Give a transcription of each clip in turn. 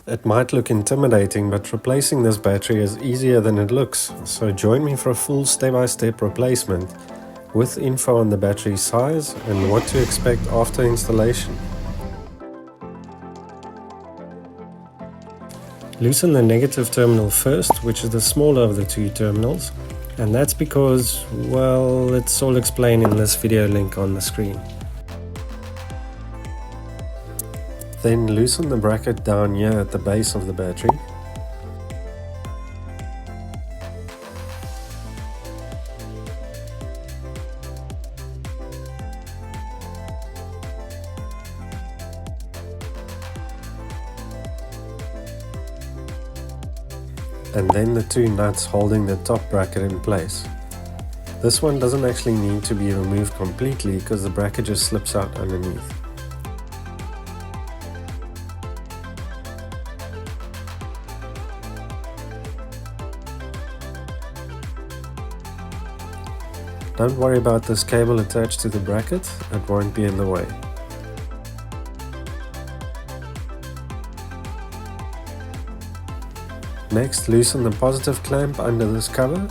It might look intimidating, but replacing this battery is easier than it looks, so join me for a full step-by-step replacement with info on the battery size and what to expect after installation. Loosen the negative terminal first, which is the smaller of the two terminals, and that's because, well, it's all explained in this video link on the screen. Then loosen the bracket down here at the base of the battery. And then the two nuts holding the top bracket in place. This one doesn't actually need to be removed completely because the bracket just slips out underneath. Don't worry about this cable attached to the bracket, it won't be in the way. Next, loosen the positive clamp under this cover.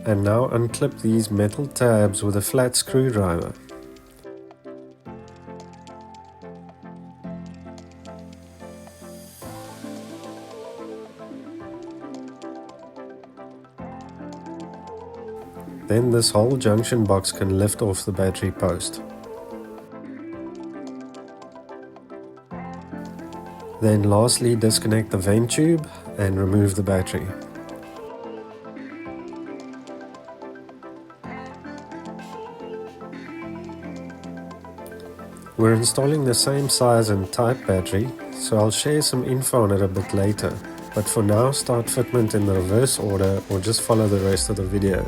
And now unclip these metal tabs with a flat screwdriver. Then this whole junction box can lift off the battery post. Then lastly, disconnect the vent tube and remove the battery. We're installing the same size and type battery, so I'll share some info on it a bit later, but for now start fitment in the reverse order or just follow the rest of the video.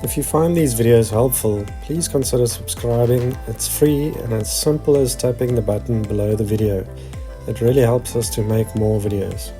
If you find these videos helpful, please consider subscribing. It's free and as simple as tapping the button below the video. It really helps us to make more videos.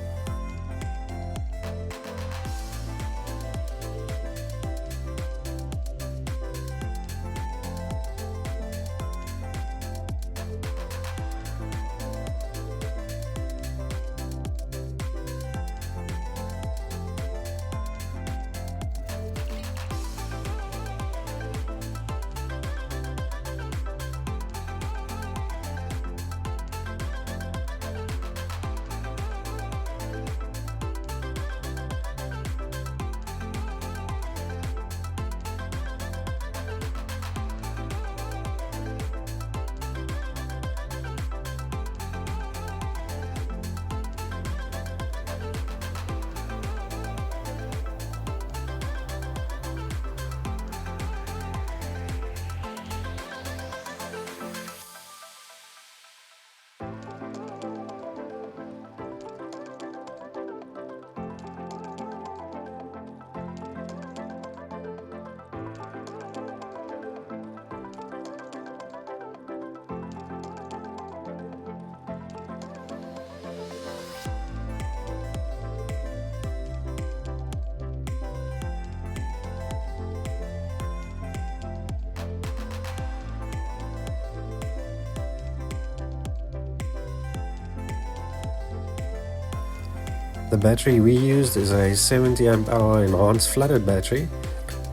The battery we used is a 70 amp hour enhanced flooded battery,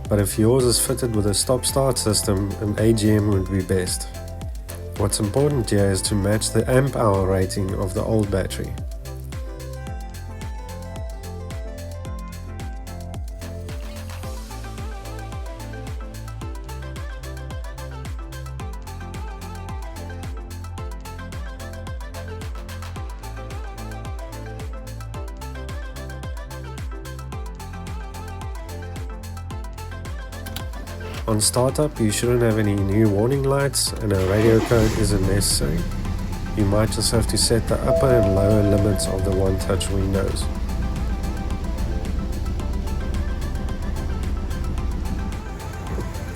but if yours is fitted with a stop-start system, an AGM would be best. What's important here is to match the amp hour rating of the old battery. On startup, you shouldn't have any new warning lights and a radio code isn't necessary. You might just have to set the upper and lower limits of the one-touch windows.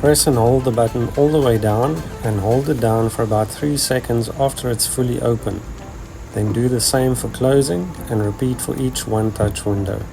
Press and hold the button all the way down and hold it down for about 3 seconds after it's fully open. Then do the same for closing and repeat for each one touch window.